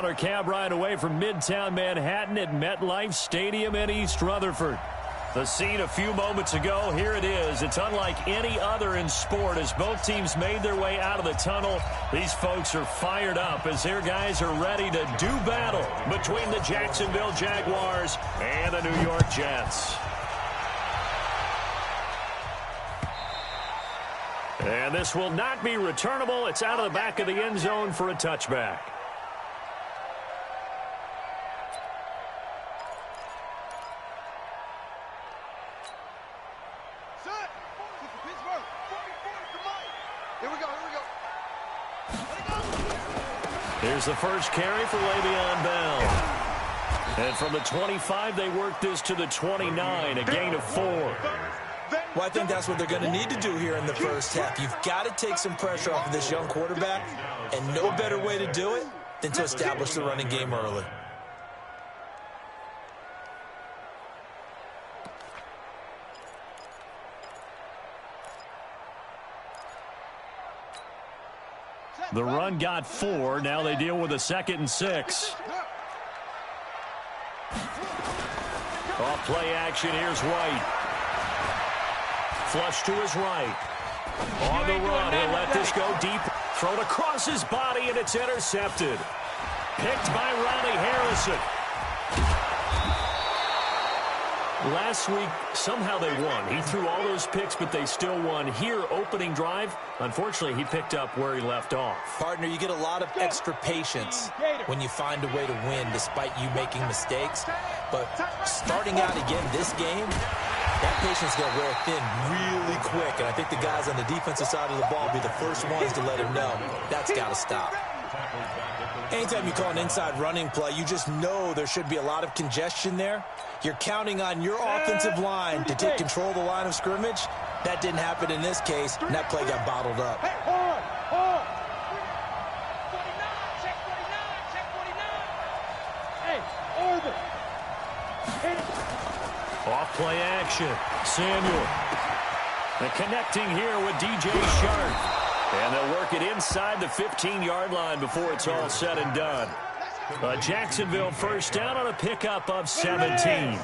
Our cab ride away from Midtown Manhattan at MetLife Stadium in East Rutherford. The scene a few moments ago, here it is. It's unlike any other in sport as both teams made their way out of the tunnel. These folks are fired up as their guys are ready to do battle between the Jacksonville Jaguars and the New York Jets. And this will not be returnable. It's out of the back of the end zone for a touchback. Here's the first carry for Le'Veon Bell. And from the 25, they work this to the 29, a gain of 4. Well, I think that's what they're going to need to do here in the first half. You've got to take some pressure off of this young quarterback, and no better way to do it than to establish the running game early. The run got 4. Now they deal with a 2nd and 6. Off play action. Here's White. Flush to his right. On the run. He'll let this go deep. Thrown across his body, and it's intercepted. Picked by Ronnie Harrison. Last week, somehow they won. He threw all those picks, but they still won. Here, opening drive, unfortunately, he picked up where he left off. Partner, you get a lot of extra patience when you find a way to win despite you making mistakes. But starting out again this game, that patience is going to wear thin really quick. And I think the guys on the defensive side of the ball will be the first ones to let him know that's got to stop. Anytime you call an inside running play, you just know there should be a lot of congestion there. You're counting on your offensive line to take control of the line of scrimmage. That didn't happen in this case, and that play got bottled up. Hey, hold on. 49, check 49. Hey, Orbit. Off play action. Samuel. And connecting here with DJ Shark. And they'll work it inside the 15-yard line before it's all said and done. A Jacksonville first down on a pickup of 17.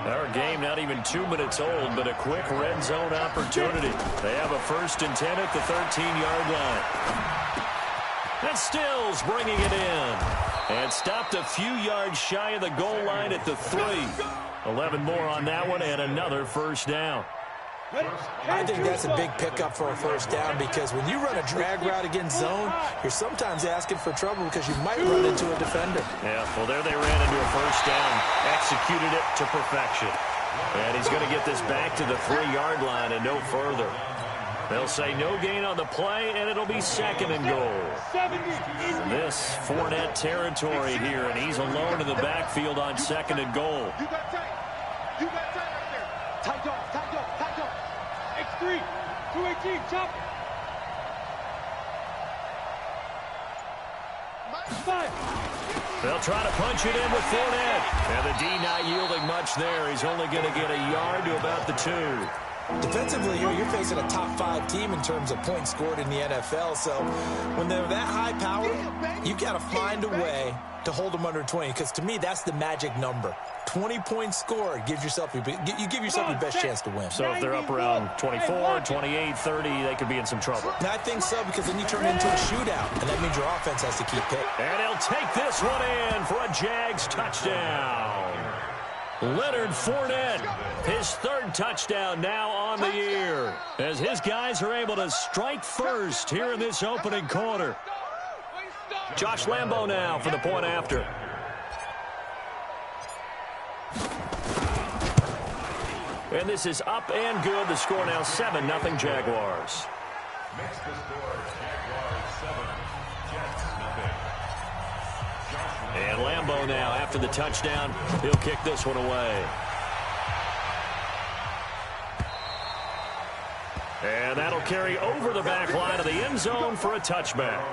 Our game not even 2 minutes old, but a quick red zone opportunity. They have a 1st and 10 at the 13-yard line. And Stills bringing it in. And stopped a few yards shy of the goal line at the 3. 11 more on that one and another first down. I think that's a big pickup for a first down because when you run a drag route against zone, you're sometimes asking for trouble because you might run into a defender. Yeah, well, there they ran into a first down, executed it to perfection. And he's going to get this back to the 3-yard line and no further. They'll say no gain on the play, and it'll be 2nd and goal. This Fournette territory here, and he's alone in the backfield on 2nd and goal. You got tight. You got tight right there. Tight off, tight off, tight off. X3, 218, chop. 5. They'll try to punch it in with Fournette. And the D not yielding much there. He's only going to get a yard to about the 2. Defensively, here you're facing a top 5 team in terms of points scored in the NFL. So when they're that high powered, you got to find a way to hold them under 20. Because to me, that's the magic number. 20 points scored gives yourself you give yourself your best chance to win. So if they're up around 24, 28, 30, they could be in some trouble. And I think so because then you turn it into a shootout, and that means your offense has to keep it. And he'll take this one in for a Jags touchdown. Leonard Fournette, his 3rd touchdown now on the year, as his guys are able to strike first here in this opening quarter. Josh Lambo now for the point after. And this is up and good. The score now 7-0 Jaguars. Makes the score Jaguars 7, Jets 0. And Lambo now after the touchdown. He'll kick this one away. And that'll carry over the back line of the end zone for a touchback.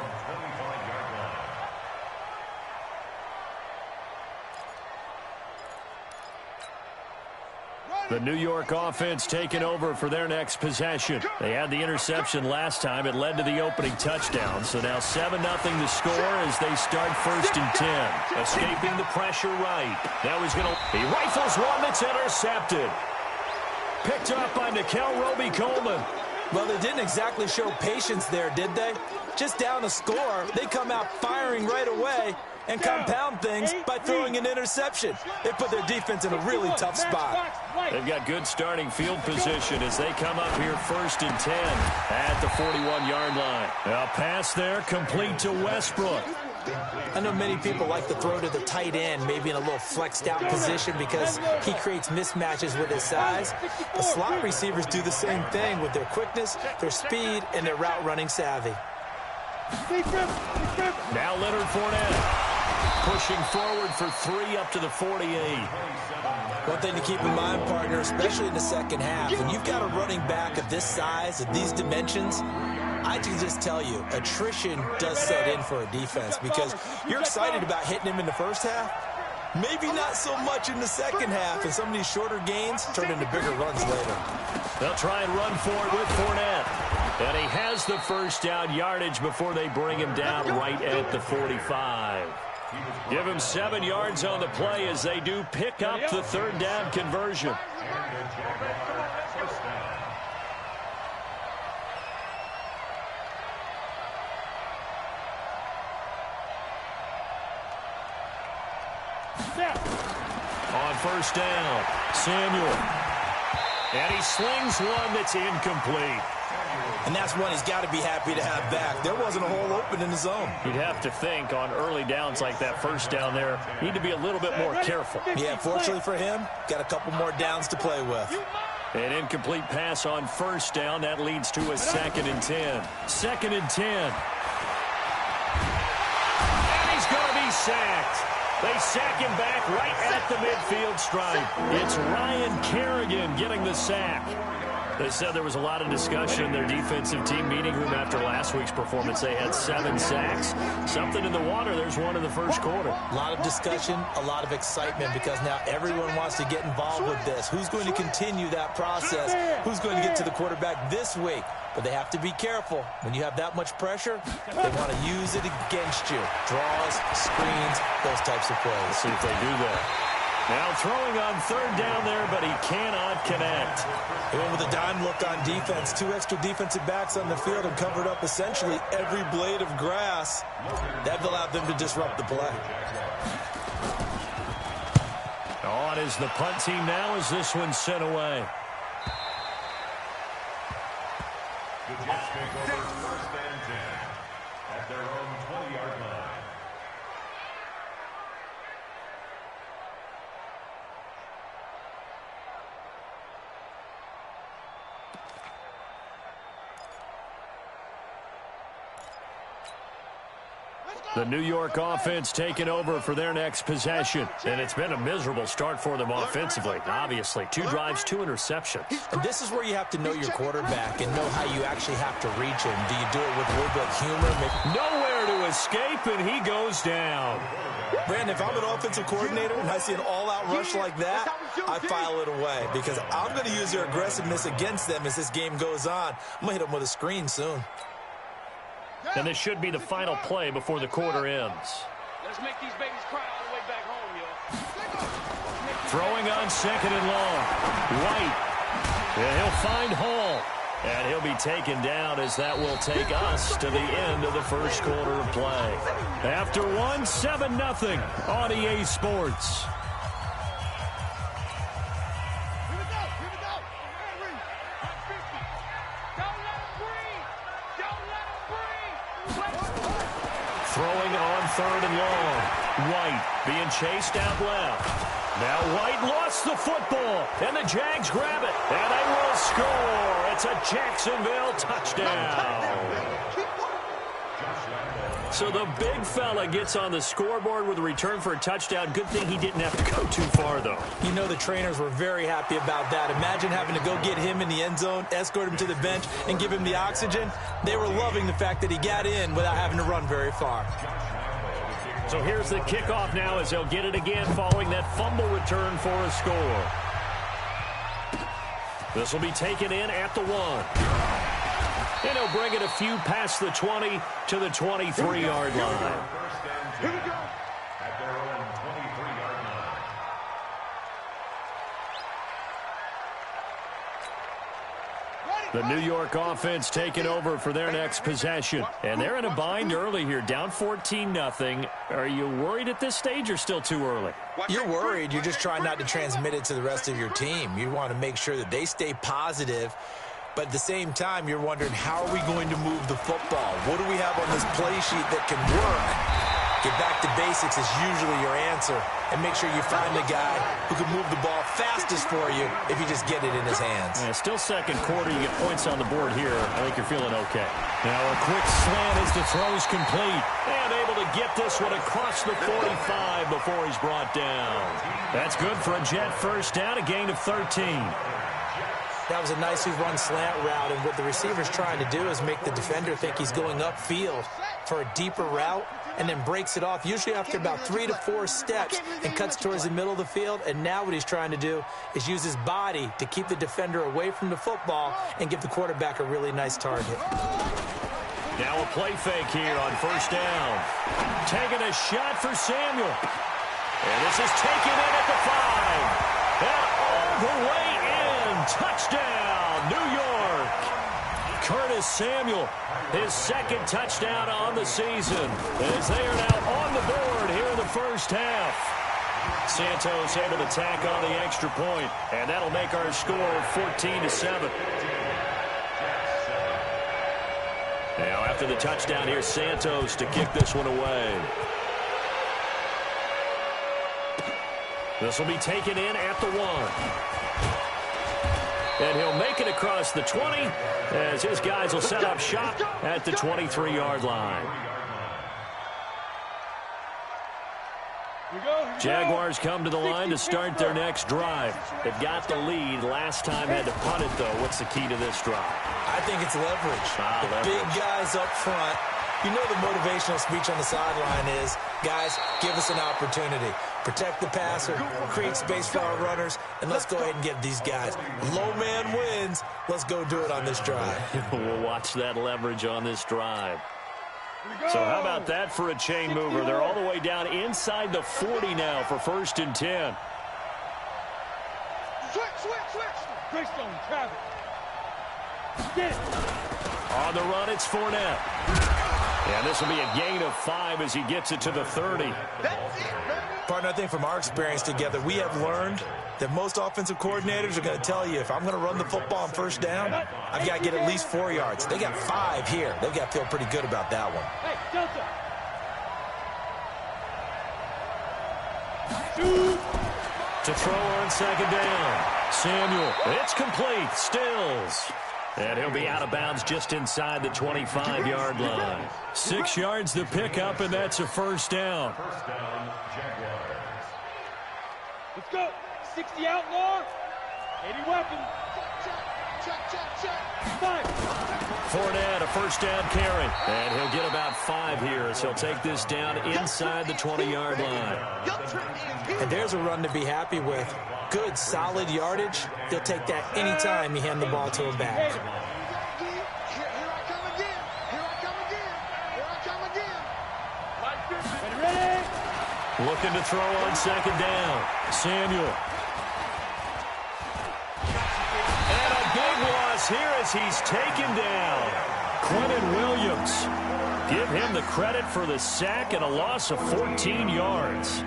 The New York offense taking over for their next possession. They had the interception last time. It led to the opening touchdown. So now 7-0 the score as they start 1st and 10. Escaping the pressure right. Now he's going to... He rifles one that's intercepted. Picked up by Nickel Roby-Coleman. Well, they didn't exactly show patience there, did they? Just down a score, they come out firing right away and compound things by throwing an interception. They put their defense in a really tough spot. They've got good starting field position as they come up here 1st and 10 at the 41-yard line. A pass there complete to Westbrook. I know many people like to throw to the tight end, maybe in a little flexed out position because he creates mismatches with his size. The slot receivers do the same thing with their quickness, their speed, and their route running savvy. Now Leonard Fournette pushing forward for 3 up to the 48. One thing to keep in mind, partner, especially in the second half, when you've got a running back of this size, of these dimensions, I can just tell you, attrition does set in for a defense because you're excited about hitting him in the first half, maybe not so much in the second half, and some of these shorter gains turn into bigger runs later. They'll try and run for it with Fournette. And he has the first down yardage before they bring him down right at the 45. Give him 7 yards on the play as they do pick up the 3rd down conversion. On 1st down, Samuel. And he slings one that's incomplete. And that's one he's got to be happy to have back. There wasn't a hole open in the zone. You'd have to think on early downs like that 1st down there, need to be a little bit more careful. Yeah, fortunately for him, got a couple more downs to play with. An incomplete pass on 1st down. That leads to a 2nd and 10. 2nd and 10. And he's going to be sacked. They sack him back right at the midfield stripe. It's Ryan Kerrigan getting the sack. They said there was a lot of discussion in their defensive team meeting room after last week's performance. They had 7 sacks. Something in the water. There's one in the 1st quarter. A lot of discussion, a lot of excitement because now everyone wants to get involved with this. Who's going to continue that process? Who's going to get to the quarterback this week? But they have to be careful. When you have that much pressure, they want to use it against you. Draws, screens, those types of plays. Let's see if they do that. Now throwing on 3rd down there, but he cannot connect. He went with a dime look on defense. 2 extra defensive backs on the field and covered up essentially every blade of grass. That allowed them to disrupt the play. On is the punt team now as this one's sent away. The Jets take over 1st and 10 at their own 20-yard line. The New York offense taking over for their next possession. And it's been a miserable start for them offensively, obviously. 2 drives, 2 interceptions. And this is where you have to know your quarterback and know how you actually have to reach him. Do you do it with a little bit of humor? Nowhere to escape, and he goes down. Brandon, if I'm an offensive coordinator and I see an all-out rush like that, I file it away because I'm going to use their aggressiveness against them as this game goes on. I'm going to hit them with a screen soon. And this should be the final play before the quarter ends. Let's make these babies cry all the way back home, yo. Throwing on 2nd and long. White. And he'll find Hall. And he'll be taken down as that will take us to the end of the 1st quarter of play. After 7-0 on EA Sports. Throwing on 3rd and long. White being chased out left. Now White lost the football, and the Jags grab it, and they will score. It's a Jacksonville touchdown. So the big fella gets on the scoreboard with a return for a touchdown. Good thing he didn't have to go too far, though. You know the trainers were very happy about that. Imagine having to go get him in the end zone, escort him to the bench, and give him the oxygen. They were loving the fact that he got in without having to run very far. So here's the kickoff now as they'll get it again following that fumble return for a score. This will be taken in at the 1. And he'll bring it a few past the 20 to the 23-yard line. Here we go. At their own 23-yard line. The New York offense taking over for their next possession. And they're in a bind early here, down 14-0. Are you worried at this stage or still too early? You're worried. You're just trying not to transmit it to the rest of your team. You want to make sure that they stay positive. But at the same time, you're wondering, how are we going to move the football? What do we have on this play sheet that can work? Get back to basics is usually your answer. And make sure you find the guy who can move the ball fastest for you if you just get it in his hands. Yeah, still second quarter. You get points on the board here. I think you're feeling okay. Now a quick slant as the throw's complete. And able to get this one across the 45 before he's brought down. That's good for a Jet first down, a gain of 13. That was a nicely run slant route, and what the receiver's trying to do is make the defender think he's going upfield for a deeper route, and then breaks it off, usually after about 3 to 4 steps, and cuts towards the middle of the field. And now what he's trying to do is use his body to keep the defender away from the football and give the quarterback a really nice target. Now a play fake here on first down. Taking a shot for Samuel. And this is taken in at the 5. And all the way in. Touchdown, New York. Curtis Samuel, his second touchdown on the season, as they are now on the board here in the first half. Santos able to tack on the extra point, and that'll make our score 14-7. Now after the touchdown here, Santos to kick this one away. This will be taken in at the 1. And he'll make it across the 20 as his guys will set up shop at the 23-yard line. Jaguars come to the line to start their next drive. They've got the lead. Last time had to punt it, though. What's the key to this drive? I think it's leverage. The big guys up front. You know the motivational speech on the sideline is, guys, give us an opportunity. Protect the passer, create space for our runners, and let's go ahead and get these guys. Low man wins. Let's go do it on this drive. We'll watch that leverage on this drive. So how about that for a chain mover? They're all the way down inside the 40 now for 1st and 10. Switch. Greystone, Travis. Get it. On the run, it's Fournette. And this will be a gain of 5 as he gets it to the 30. Partner, I think from our experience together, we have learned that most offensive coordinators are going to tell you, if I'm going to run the football on first down, I've got to get at least 4 yards. They got 5 here. They've got to feel pretty good about that one. Hey, Delta. Shoot. To throw on second down. Samuel, it's complete. Stills. And he'll be out of bounds just inside the 25-yard line. 6 yards the pickup, and that's a first down. First down, Jaguars. Let's go. 60 outlaw. 80 weapon. Check. 5. Fournette, a first down carry. And he'll get about 5 here as he'll take this down inside the 20-yard line. And there's a run to be happy with. Good, solid yardage. They'll take that anytime you hand the ball to a back. Looking to throw on second down. Samuel. And a big loss here as he's taken down. Quentin Williams. Give him the credit for the sack and a loss of 14 yards.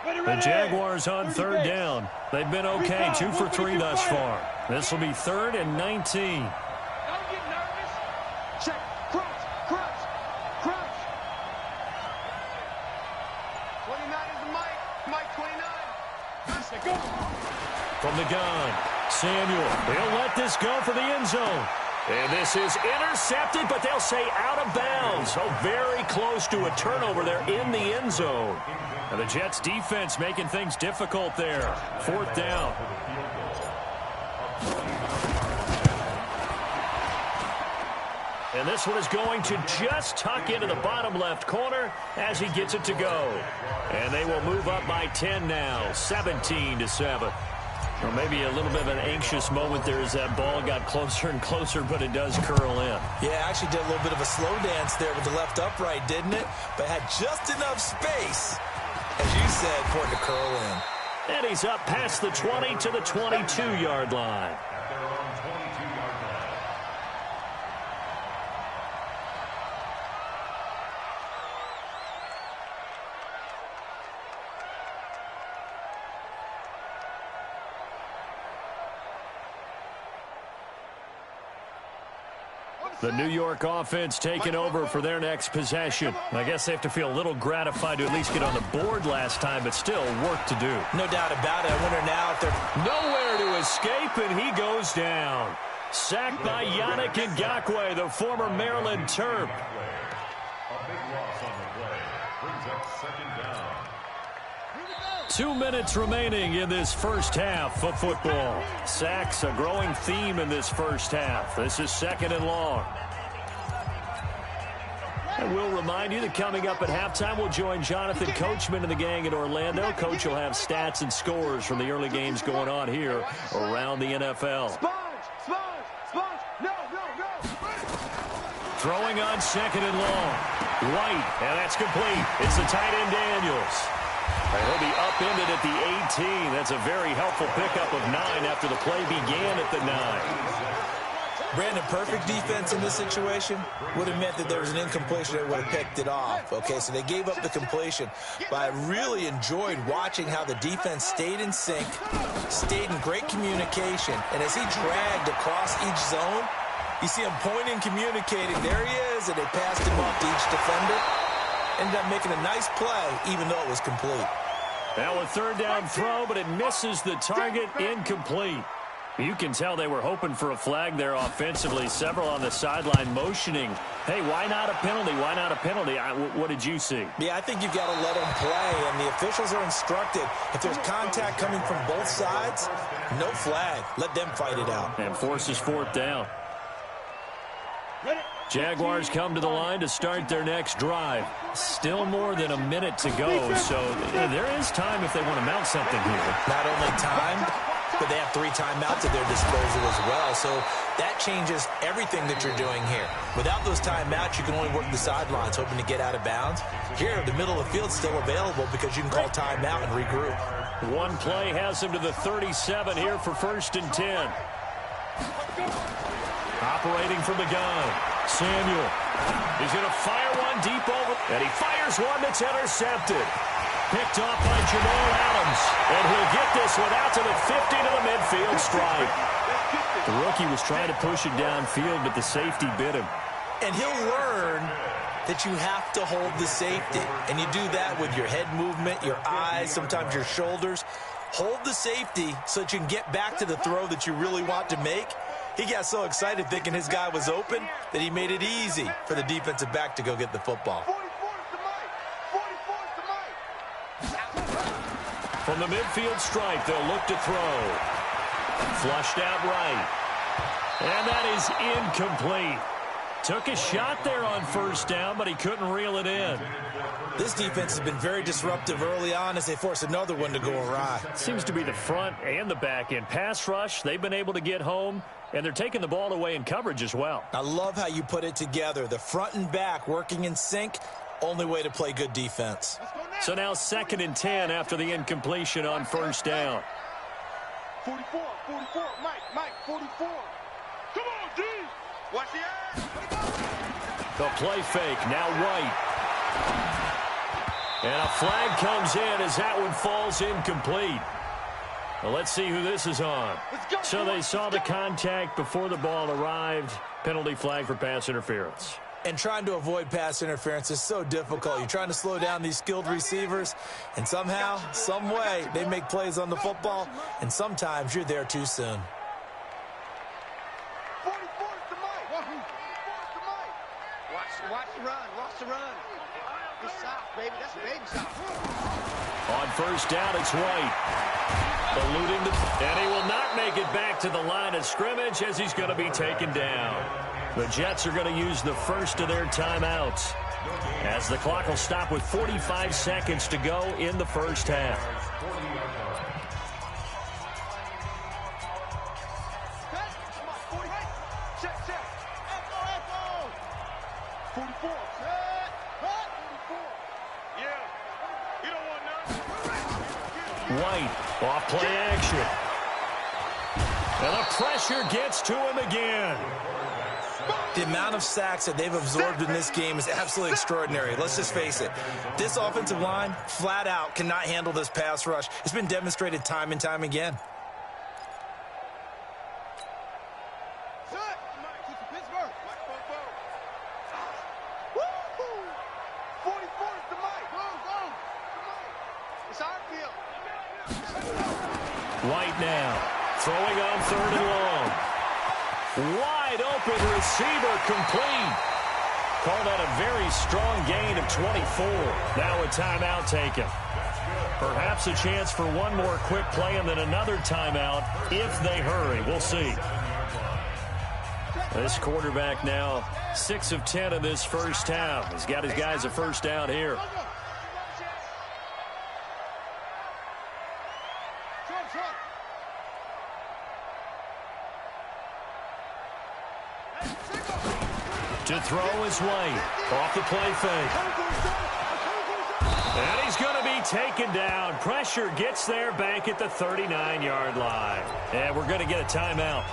The Jaguars on third down. They've been okay, 2 for 3 thus far. This will be 3rd and 19. Don't get nervous. Check. Crouch. 29 is the Mike 29. Go. From the gun, Samuel. He'll let this go for the end zone. And this is intercepted, but they'll say out of bounds. Oh, very close to a turnover there in the end zone. And the Jets defense making things difficult there. 4th down. And this one is going to just tuck into the bottom left corner as he gets it to go. And they will move up by 10 now, 17-7. Or maybe a little bit of an anxious moment there as that ball got closer and closer, but it does curl in. Yeah, actually did a little bit of a slow dance there with the left upright, didn't it? But had just enough space, as you said, for it to curl in. And he's up past the 20 to the 22-yard line. At their own 22-yard line. The New York offense taking over for their next possession. I guess they have to feel a little gratified to at least get on the board last time, but still work to do. No doubt about it. I wonder now if they're nowhere to escape, and he goes down. Sacked by Yannick Ngakoue, the former Maryland Terp. A big loss on the play. Brings up second down. 2 minutes remaining in this first half of football. Sacks, a growing theme in this first half. This is second and long. And we'll remind you that coming up at halftime, we'll join Jonathan Coachman and the gang in Orlando. Coach will have stats and scores from the early games going on here around the NFL. Throwing on second and long. White, and that's complete. It's the tight end Daniels. And he'll be upended at the 18. That's a very helpful pickup of 9 after the play began at the 9. Brandon, perfect defense in this situation would have meant that there was an incompletion that would have picked it off. Okay, so they gave up the completion. But I really enjoyed watching how the defense stayed in sync, stayed in great communication. And as he dragged across each zone, you see him pointing, communicating. There he is, and they passed him off to each defender. Ended up making a nice play, even though it was complete. Now a third down throw, but it misses the target, incomplete. You can tell they were hoping for a flag there offensively. Several on the sideline motioning, hey, why not a penalty? Why not a penalty? What did you see? Yeah, I think you've got to let them play, and the officials are instructed. If there's contact coming from both sides, no flag. Let them fight it out. And forces fourth down. Jaguars come to the line to start their next drive. Still more than a minute to go, so there is time if they want to mount something here. Not only time, but they have 3 timeouts at their disposal as well, so that changes everything that you're doing here. Without those timeouts, you can only work the sidelines, hoping to get out of bounds. Here, the middle of the field's still available because you can call timeout and regroup. One play has them to the 37 here for 1st and 10. Operating from the gun, Samuel. He's going to fire one deep over, and he fires one that's intercepted. Picked off by Jamal Adams, and he'll get this one out to the 50 to the midfield stripe. The rookie was trying to push it downfield, but the safety bit him. And he'll learn that you have to hold the safety, and you do that with your head movement, your eyes, sometimes your shoulders. Hold the safety so that you can get back to the throw that you really want to make. He got so excited thinking his guy was open that he made it easy for the defensive back to go get the football. From the midfield stripe, they'll look to throw. Flushed out right. And that is incomplete. Took a shot there on 1st down, but he couldn't reel it in. This defense has been very disruptive early on as they force another one to go awry. Seems to be the front and the back end. Pass rush, they've been able to get home, and they're taking the ball away in coverage as well. I love how you put it together. The front and back working in sync, only way to play good defense. So now 2nd and 10 after the incompletion on 1st down. 44, Mike, 44. Come on, D. Watch the ass. The play fake, now White. And a flag comes in as that one falls incomplete. Well, let's see who this is on. So they saw the contact before the ball arrived. Penalty flag for pass interference. And trying to avoid pass interference is so difficult. You're trying to slow down these skilled receivers, and somehow, some way, they make plays on the football, and sometimes you're there too soon. 44 is the Mike. Watch the run. Good soft, baby. That's a baby soft. On 1st down, it's White. Eluding and he will not make it back to the line of scrimmage as he's going to be taken down. The Jets are going to use the first of their timeouts, as the clock will stop with 45 seconds to go in the first half. White, off play action. And the pressure gets to him again. The amount of sacks that they've absorbed in this game is absolutely extraordinary. Let's just face it. This offensive line, flat out, cannot handle this pass rush. It's been demonstrated time and time again. White now, throwing on 3rd and long. Wide open receiver complete. Call that a very strong gain of 24. Now a timeout taken. Perhaps a chance for one more quick play and then another timeout if they hurry. We'll see. This quarterback now 6 of 10 in this first half. He's got his guys a first down here. To throw is White. Off the play fake. And he's going to be taken down. Pressure gets there back at the 39-yard line. And we're going to get a timeout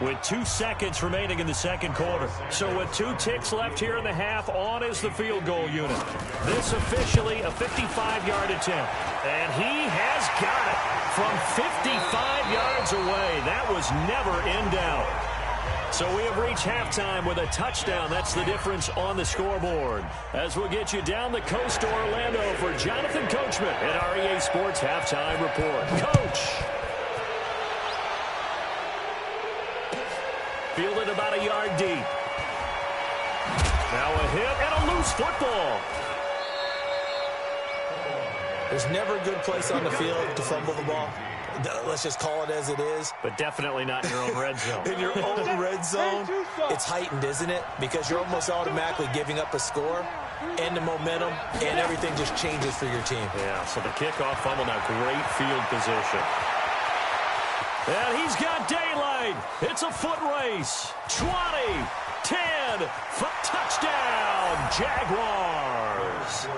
with 2 seconds remaining in the second quarter. So with 2 ticks left here in the half, on is the field goal unit. This officially a 55-yard attempt. And he has got it from 55 yards away. That was never in doubt. So we have reached halftime with a touchdown. That's the difference on the scoreboard. As we'll get you down the coast to Orlando for Jonathan Coachman at our EA Sports Halftime Report. Coach. Fielded about a yard deep. Now a hit and a loose football. There's never a good place on the field to fumble the ball. Let's just call it as it is. But definitely not in your own red zone. In your own red zone, it's heightened, isn't it? Because you're almost automatically giving up a score and the momentum, and everything just changes for your team. Yeah, so the kickoff fumble, now great field position. And he's got daylight. It's a foot race. 20, 10, touchdown, Jaguars.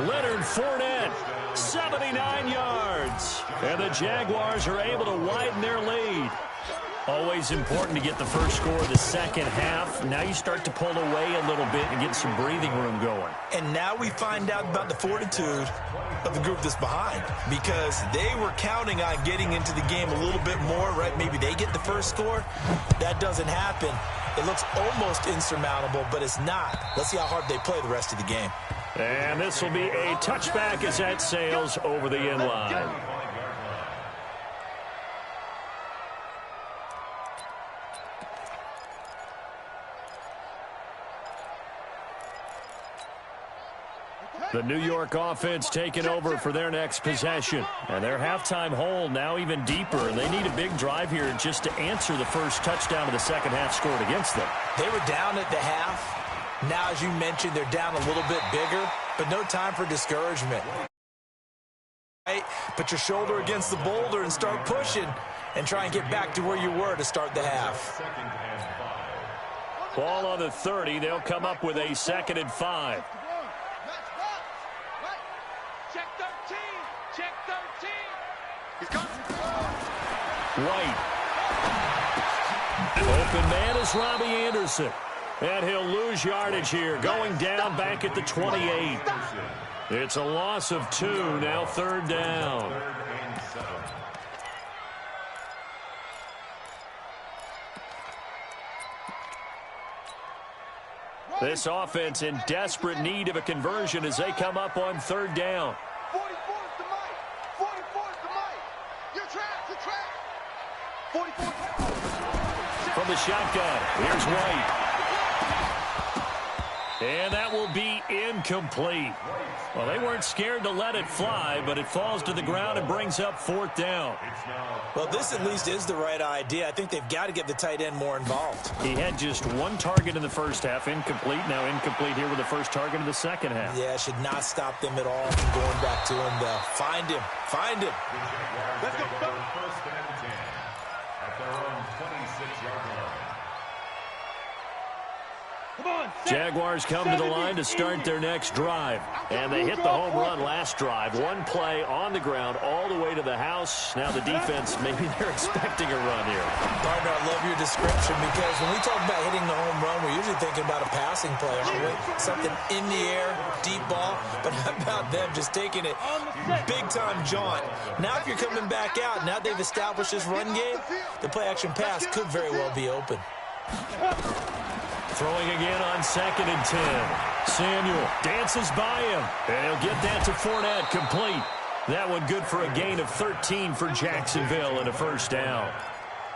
Leonard Fournette, 79 yards. And the Jaguars are able to widen their lead. Always important to get the first score of the second half. Now you start to pull away a little bit and get some breathing room going. And now we find out about the fortitude of the group that's behind, because they were counting on getting into the game a little bit more, right? Maybe they get the first score. That doesn't happen. It looks almost insurmountable, but it's not. Let's see how hard they play the rest of the game. And this will be a touchback as that sails over the end line. The New York offense taking over for their next possession. And their halftime hole now even deeper. And they need a big drive here just to answer the first touchdown of the second half scored against them. They were down at the half. Now, as you mentioned, they're down a little bit bigger, but no time for discouragement. Right? Put your shoulder against the boulder and start pushing and try and get back to where you were to start the half. Ball on the 30. They'll come up with a 2nd and 5. Check 13. Check 13. He's coming. White. Open man is Robbie Anderson. And he'll lose yardage here, going down back at the 28. It's a loss of 2, now 3rd down. This offense in desperate need of a conversion as they come up on 3rd down. 44 is the mic. 44 is the mic. You're trapped. You're trapped. 44. From the shotgun, here's White. And that will be incomplete. Well, they weren't scared to let it fly, but it falls to the ground and brings up 4th down. Well, this at least is the right idea. I think they've got to get the tight end more involved. He had just 1 target in the first half, incomplete. Now incomplete here with the first target in the second half. Yeah, should not stop them at all from going back to him, though. Find him. Find him. Let's go. First and 10 at their own 26-yard line. Jaguars come to the line to start their next drive. And they hit the home run last drive. 1 play on the ground all the way to the house. Now the defense, maybe they're expecting a run here. Partner, I love your description because when we talk about hitting the home run, we're usually thinking about a passing play, aren't we? Something in the air, deep ball. But how about them just taking it big-time jaunt? Now if you're coming back out, now they've established this run game, the play-action pass could very well be open. Throwing again on 2nd and 10. Samuel dances by him. And he'll get that to Fournette, complete. That one good for a gain of 13 for Jacksonville and a first down.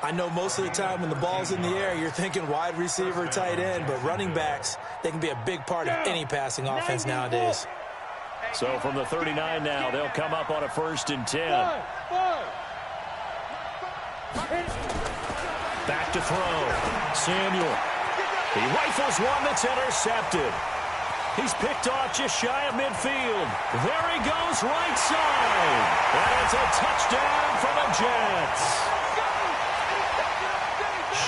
I know most of the time when the ball's in the air, you're thinking wide receiver, tight end, but running backs, they can be a big part of any passing offense nowadays. So from the 39 now, they'll come up on a 1st and 10. Back to throw. Samuel. He rifles one that's intercepted. He's picked off just shy of midfield. There he goes, right side. And it's a touchdown for the Jets.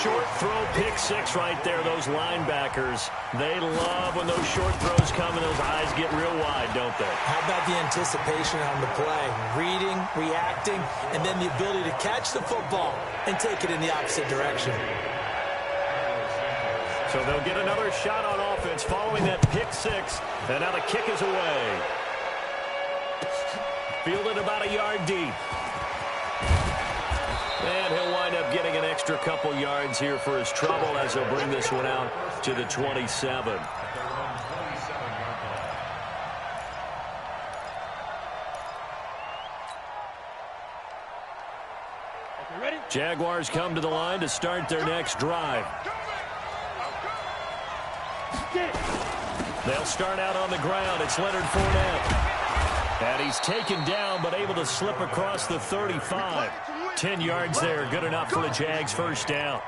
Short throw, pick 6 right there. Those linebackers, they love when those short throws come and those eyes get real wide, don't they? How about the anticipation on the play? Reading, reacting, and then the ability to catch the football and take it in the opposite direction. So they'll get another shot on offense following that pick 6. And now the kick is away. Fielded about a yard deep. And he'll wind up getting an extra couple yards here for his trouble as he'll bring this one out to the 27. Jaguars come to the line to start their next drive. They'll start out on the ground. It's Leonard Fournette. And he's taken down, but able to slip across the 35. 10 yards there. Good enough for the Jags' first down.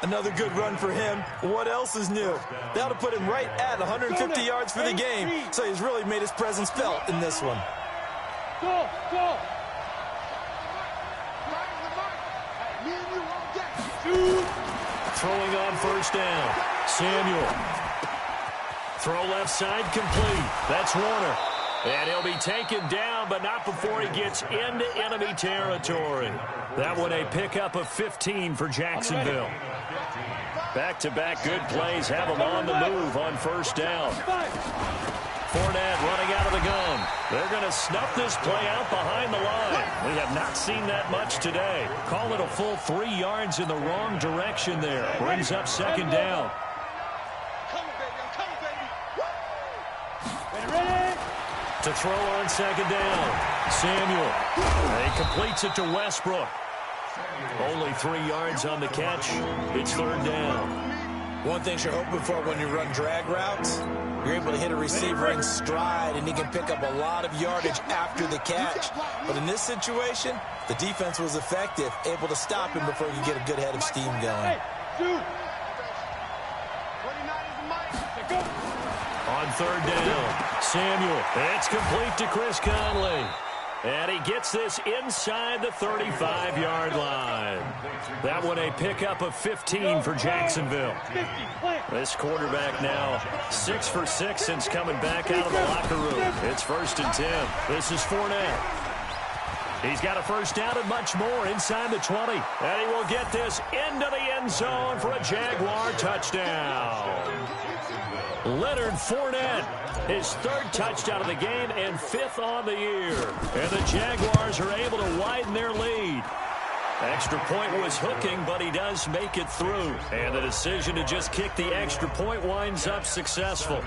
Another good run for him. What else is new? That'll put him right at 150 yards for the game. So he's really made his presence felt in this one. Throwing on first down. Samuel. Throw left side complete. That's Warner. And he'll be taken down, but not before he gets into enemy territory. That one a pickup of 15 for Jacksonville. Back-to-back good plays have him on the move on first down. Fournette running out of the gun. They're going to snuff this play out behind the line. We have not seen that much today. Call it a full 3 yards in the wrong direction there. Brings up second down. To throw on second down. Samuel. And he completes it to Westbrook. Only 3 yards on the catch. It's third down. One thing you're hoping for when you run drag routes, you're able to hit a receiver in stride, and he can pick up a lot of yardage after the catch. But in this situation, the defense was effective, able to stop him before he could get a good head of steam going. On third down, Samuel. It's complete to Chris Conley. And he gets this inside the 35-yard line. That one a pickup of 15 for Jacksonville. This quarterback now 6 for 6 since coming back out of the locker room. It's first and 10. This is Fournette. He's got a first down and much more inside the 20. And he will get this into the end zone for a Jaguar touchdown. Leonard Fournette, his third touchdown of the game and 5th on the year. And the Jaguars are able to widen their lead. Extra point was hooking, but he does make it through. And the decision to just kick the extra point winds up successful.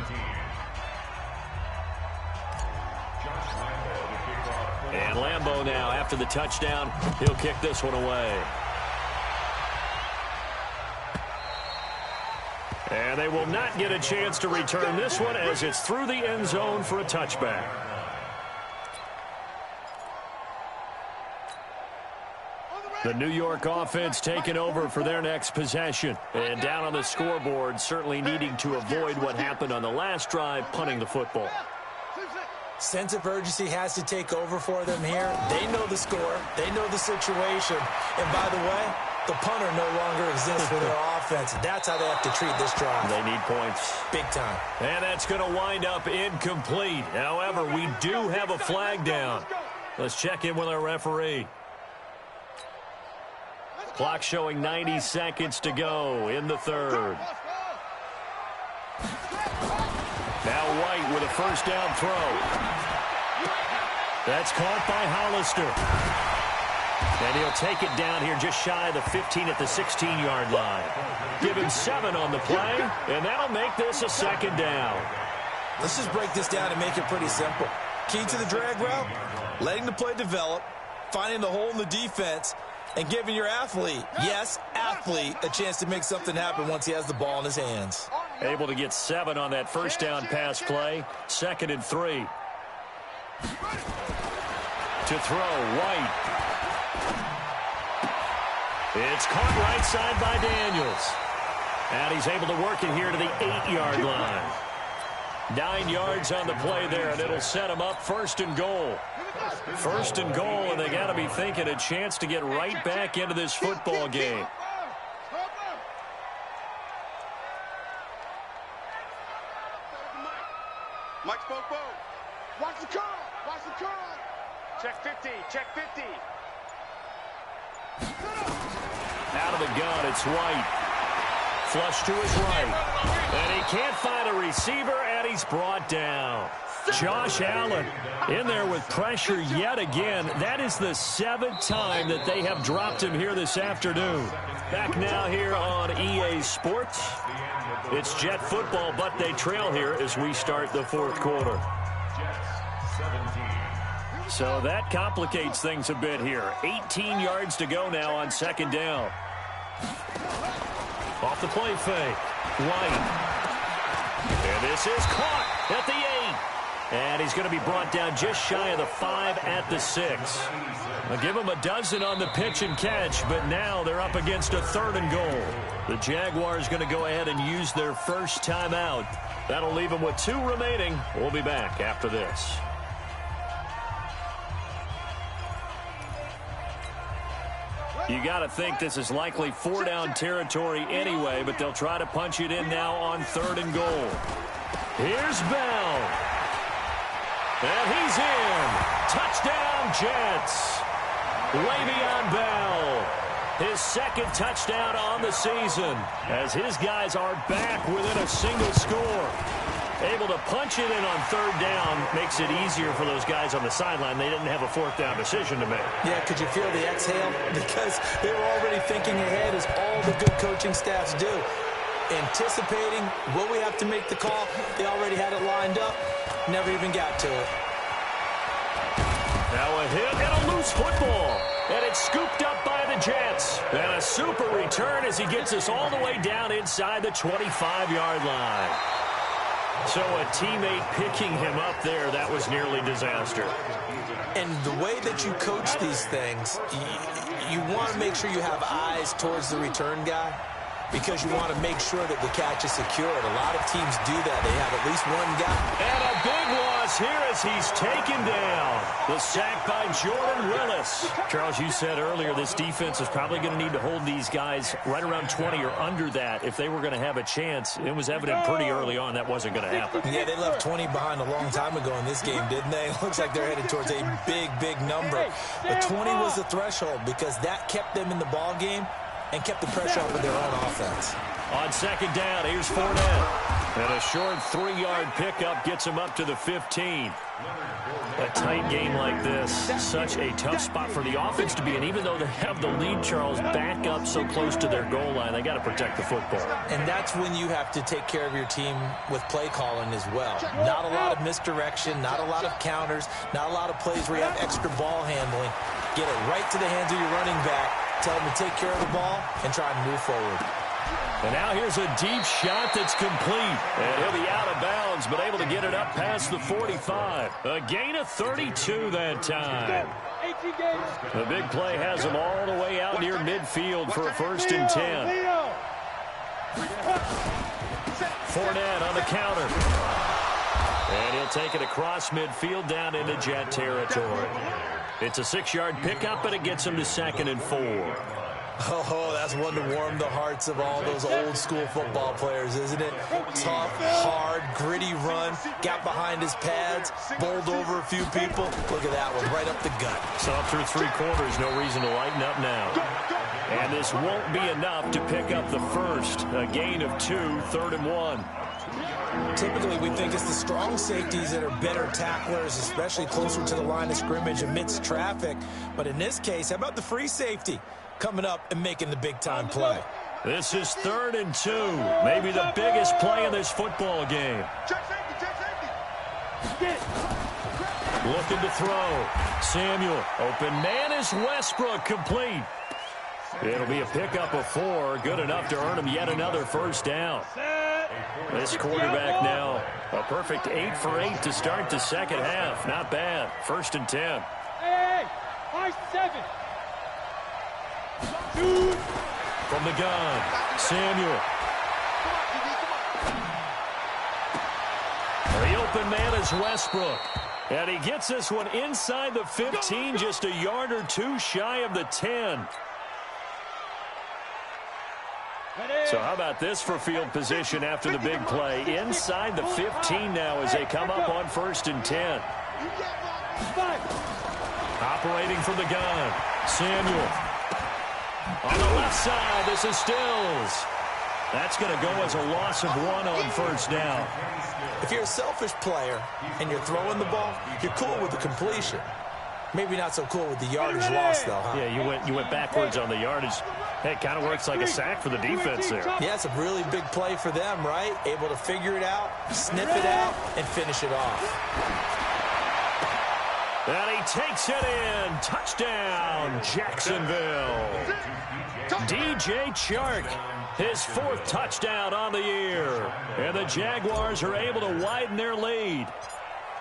And Lambeau now, after the touchdown, he'll kick this one away. And they will not get a chance to return this one as it's through the end zone for a touchback. The New York offense taking over for their next possession. And down on the scoreboard, certainly needing to avoid what happened on the last drive, punting the football. Sense of urgency has to take over for them here. They know the score. They know the situation. And by the way, the punter no longer exists for their offense. That's how they have to treat this drive. They need points. Big time. And that's going to wind up incomplete. However, we do have a flag down. Let's check in with our referee. Clock showing 90 seconds to go in the third. Now White with a first down throw. That's caught by Hollister. And he'll take it down here just shy of the 15 at the 16-yard line. Give him 7 on the play, and that'll make this a second down. Let's just break this down and make it pretty simple. Key to the drag route, letting the play develop, finding the hole in the defense, and giving your athlete, yes, athlete, a chance to make something happen once he has the ball in his hands. Able to get 7 on that first down pass play. 2nd and 3. To throw, White. It's caught right side by Daniels. And he's able to work it here to the 8-yard line. 9 yards on the play there, and it'll set him up 1st and goal. 1st and goal, and they got to be thinking a chance to get right back into this football game. Mike Popo. Watch the curl. Watch the curl. Check 50. Check 50. Out of the gun, it's White. Flush to his right. And he can't find a receiver, and he's brought down. Josh Allen in there with pressure yet again. That is the 7th time that they have dropped him here this afternoon. Back now here on EA Sports. It's Jet football, but they trail here as we start the 4th quarter. So that complicates things a bit here. 18 yards to go now on 2nd down. Off the play fake. White. And this is caught at the 8. And he's going to be brought down just shy of the 5 at the 6. I'll give him a dozen on the pitch and catch, but now they're up against a 3rd and goal. The Jaguars going to go ahead and use their first timeout. That'll leave them with 2 remaining. We'll be back after this. You got to think this is likely 4-down territory anyway, but they'll try to punch it in now on 3rd and goal. Here's Bell. And he's in. Touchdown, Jets. Le'Veon Bell. His 2nd touchdown on the season as his guys are back within a single score. Able to punch it in on 3rd down makes it easier for those guys on the sideline. They didn't have a 4th down decision to make. Yeah, could you feel the exhale? Because they were already thinking ahead, as all the good coaching staffs do. Anticipating, will we have to make the call? They already had it lined up. Never even got to it. Now a hit and a loose football. And it's scooped up by the Jets. And a super return as he gets us all the way down inside the 25-yard line. So a teammate picking him up there, that was nearly disaster. And the way that you coach these things, you want to make sure you have eyes towards the return guy, because you want to make sure that the catch is secured. A lot of teams do that. They have at least one guy. And a big loss here as he's taken down. The sack by Jordan Willis. Charles, you said earlier this defense is probably going to need to hold these guys right around 20 or under that if they were going to have a chance. It was evident pretty early on that wasn't going to happen. Yeah, they left 20 behind a long time ago in this game, didn't they? It looks like they're headed towards a big, big number. But 20 was the threshold because that kept them in the ball game and kept the pressure off of their own offense. On 2nd down, here's Fournette. And a short 3-yard pickup gets him up to the 15. A tight game like this, such a tough spot for the offense to be in. Even though they have the lead, Charles, back up so close to their goal line, they got to protect the football. And that's when you have to take care of your team with play calling as well. Not a lot of misdirection, not a lot of counters, not a lot of plays where you have extra ball handling. Get it right to the hands of your running back. Tell them to take care of the ball and try and move forward. And now here's a deep shot that's complete. And he'll be out of bounds, but able to get it up past the 45. A gain of 32 that time. The big play has him all the way out near midfield for a 1st and 10. Fournette on the counter. And he'll take it across midfield down into Jet territory. It's a 6-yard pickup, but it gets him to 2nd and 4. Oh, that's one to warm the hearts of all those old-school football players, isn't it? Tough, hard, gritty run, got behind his pads, bowled over a few people. Look at that one, right up the gut. So through 3 quarters, no reason to lighten up now. And this won't be enough to pick up the first. A gain of 2, 3rd and 1. Typically, we think it's the strong safeties that are better tacklers, especially closer to the line of scrimmage amidst traffic. But in this case, how about the free safety coming up and making the big-time play? This is 3rd and 2. Maybe the biggest play in this football game. Looking to throw. Samuel. Open man is Westbrook, complete. It'll be a pickup of 4. Good enough to earn him yet another 1st down. This quarterback now, a perfect 8 for 8 to start the 2nd half. Not bad. 1st and 10. Hey, high 7. From the gun, Samuel. The open man is Westbrook. And he gets this one inside the 15, just a yard or 2 shy of the 10. So how about this for field position after the big play? Inside the 15 now as they come up on 1st and 10. Operating from the gun, Samuel. On the left side, this is Stills. That's going to go as a loss of 1 on 1st down. If you're a selfish player and you're throwing the ball, you're cool with the completion. Maybe not so cool with the yardage loss, though, huh? Yeah, you went backwards on the yardage. Hey, it kind of works like a sack for the defense there. Yeah, it's a really big play for them, right? Able to figure it out, sniff it out, and finish it off. And he takes it in. Touchdown, Jacksonville. DJ Chark, his 4th touchdown on the year. And the Jaguars are able to widen their lead.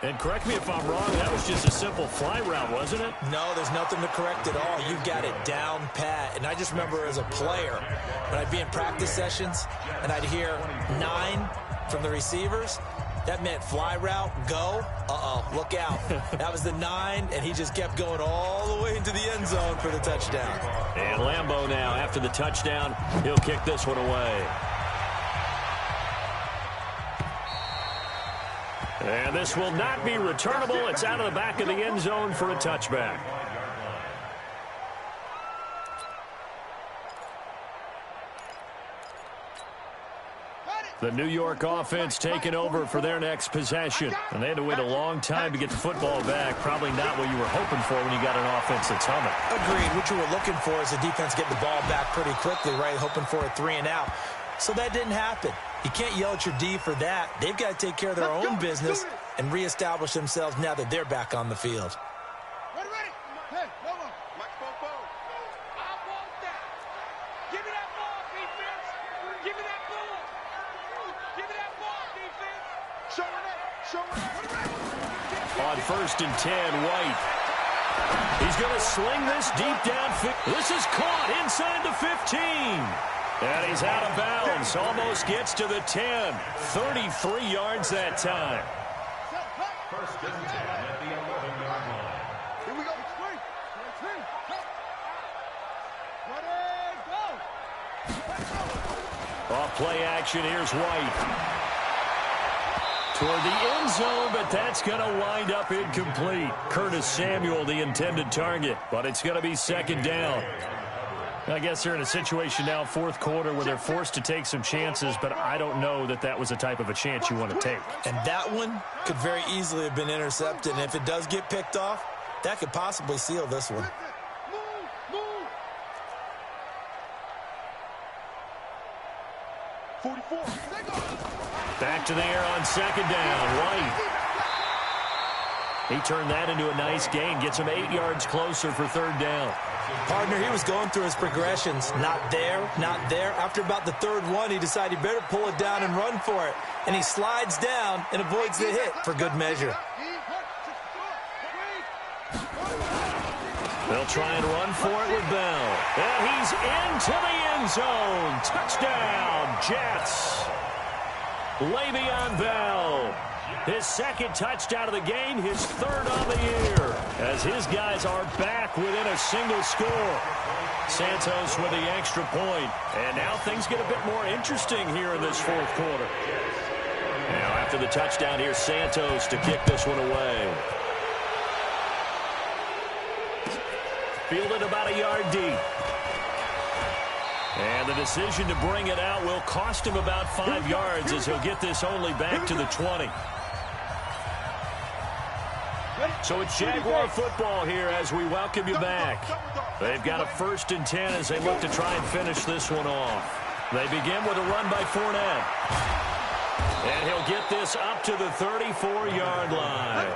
And correct me if I'm wrong, that was just a simple fly route, wasn't it? No, there's nothing to correct at all. You got it down pat. And I just remember as a player, when I'd be in practice sessions and I'd hear 9 from the receivers, that meant fly route, go. Uh-oh, look out. That was the 9, and he just kept going all the way into the end zone for the touchdown. And Lambeau now, after the touchdown, he'll kick this one away. And this will not be returnable. It's out of the back of the end zone for a touchback. The New York offense taking over for their next possession. And they had to wait a long time to get the football back. Probably not what you were hoping for when you got an offense that's humming. Agreed. What you were looking for is the defense getting the ball back pretty quickly, right? Hoping for a 3 and out. So that didn't happen. You can't yell at your D for that. They've got to take care of their own business and reestablish themselves now that they're back on the field. Ready. Hey, no one. I want that. Give me that ball, defense. Give me that ball. Give me that ball, defense. Show it up. On 1st and 10, White. He's going to sling this deep downfield. This is caught inside the 15. And he's out of bounds. Almost gets to the 10. 33 yards that time. 1st and 10 at the 11-yard line. Here we go. Ready, go. Off play action, here's White. Toward the end zone, but that's going to wind up incomplete. Curtis Samuel, the intended target, but it's going to be 2nd down. I guess they're in a situation now, 4th quarter, where they're forced to take some chances, but I don't know that that was the type of a chance you want to take. And that one could very easily have been intercepted, and if it does get picked off, that could possibly seal this one. Move. 44. Back to the air on 2nd down. White. He turned that into a nice gain. Gets him 8 yards closer for third down. Partner, he was going through his progressions. Not there, not there. After about the third one, he decided he better pull it down and run for it. And he slides down and avoids the hit for good measure. They'll try and run for it with Bell. And he's into the end zone. Touchdown, Jets. Le'Veon Bell. His second touchdown of the game, his third on the year, as his guys are back within a single score. Santos with the extra point. And now things get a bit more interesting here in this fourth quarter. Now after the touchdown, here's Santos to kick this one away. Fielded about a yard deep. And the decision to bring it out will cost him about 5 yards as he'll get this only back to the 20. So it's Jaguar football here as we welcome you back. They've got a 1st and 10 as they look to try and finish this one off. They begin with a run by Fournette. And he'll get this up to the 34-yard line.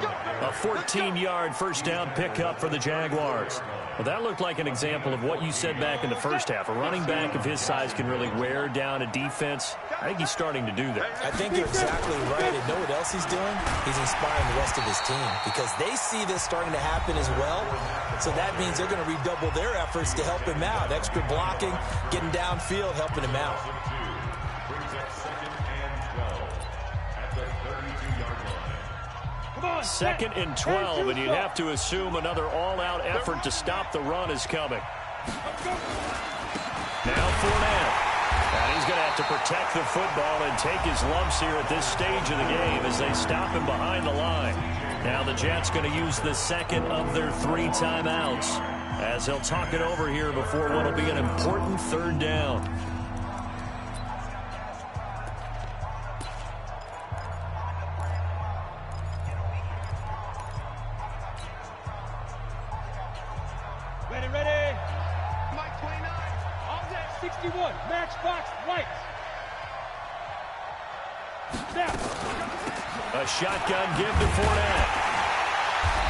A 14-yard first down pickup for the Jaguars. Well, that looked like an example of what you said back in the first half. A running back of his size can really wear down a defense. I think he's starting to do that. I think you're exactly right. And know what else he's doing? He's inspiring the rest of his team because they see this starting to happen as well. So that means they're going to redouble their efforts to help him out. Extra blocking, getting downfield, helping him out. Second and 12, and you'd have to assume another all-out effort to stop the run is coming. Now Fournette. And he's going to have to protect the football and take his lumps here at this stage of the game as they stop him behind the line. Now the Jets going to use the second of their 3 timeouts as they'll talk it over here before what will be an important third down. Ready. Mike 29. All that 61. Matchbox lights. Snap. A shotgun give to Fournette.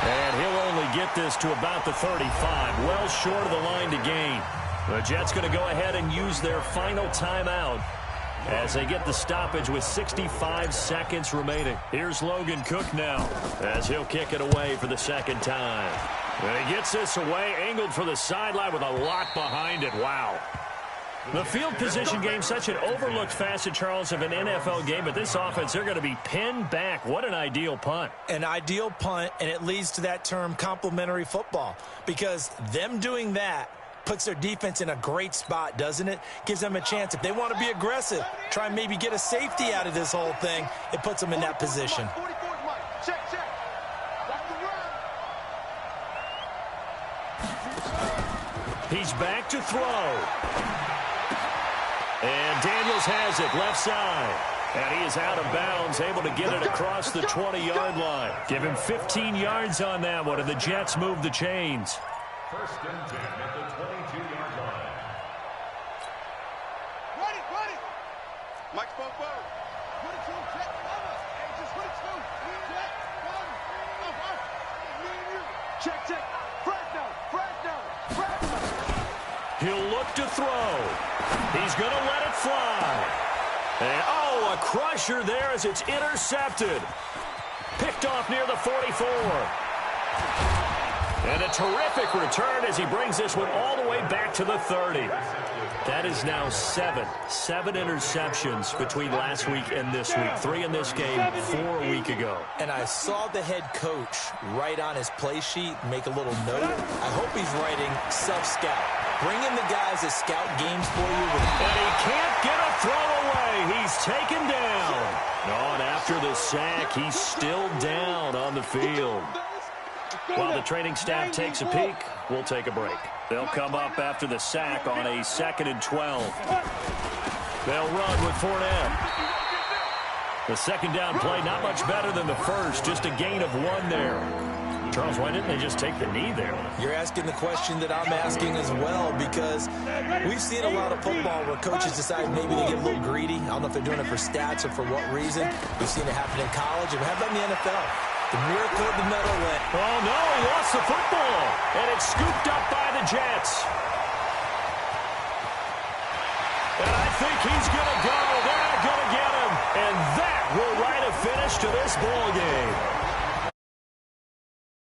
And he'll only get this to about the 35. Well short of the line to gain. The Jets going to go ahead and use their final timeout as they get the stoppage with 65 seconds remaining. Here's Logan Cook now as he'll kick it away for the second time. And he gets this away, angled for the sideline with a lot behind it. Wow. The field position game, such an overlooked facet, Charles, of an NFL game. But this offense, they're going to be pinned back. What an ideal punt. An ideal punt, and it leads to that term complementary football. Because them doing that puts their defense in a great spot, doesn't it? Gives them a chance. If they want to be aggressive, try and maybe get a safety out of this whole thing, it puts them in that position. He's back to throw. And Daniels has it, left side. And he is out of bounds, able to get it across the 20-yard line. Give him 15 yards on that one, and the Jets move the chains. 1st and 10 at the 22-yard line. Run it. Mike Popo. 22, check, cover. Hey, just 22. Check, cover. Check. Fresno. He'll look to throw. He's going to let it fly. And, a crusher there as it's intercepted. Picked off near the 44. And a terrific return as he brings this one all the way back to the 30. That is now 7 interceptions between last week and this week. 3 in this game, 4 a week ago. And I saw the head coach write on his play sheet, make a little note. I hope he's writing self-scout. Bring in the guys that scout games for you. And he can't get a throw away. He's taken down. And after the sack, he's still down on the field. While the training staff takes a peek, we'll take a break. They'll come up after the sack on a 2nd and 12. They'll run with Fournette. The second down play, not much better than the first, just a gain of 1 there. Charles, why didn't they just take the knee there? You're asking the question that I'm asking as well, because we've seen a lot of football where coaches decide maybe they get a little greedy. I don't know if they're doing it for stats or for what reason. We've seen it happen in college, and we have done in the NFL. The miracle of the medal win. Oh, no, he lost the football. And it's scooped up by the Jets. And I think he's going to go. They're not going to get him. And that will write a finish to this ball game.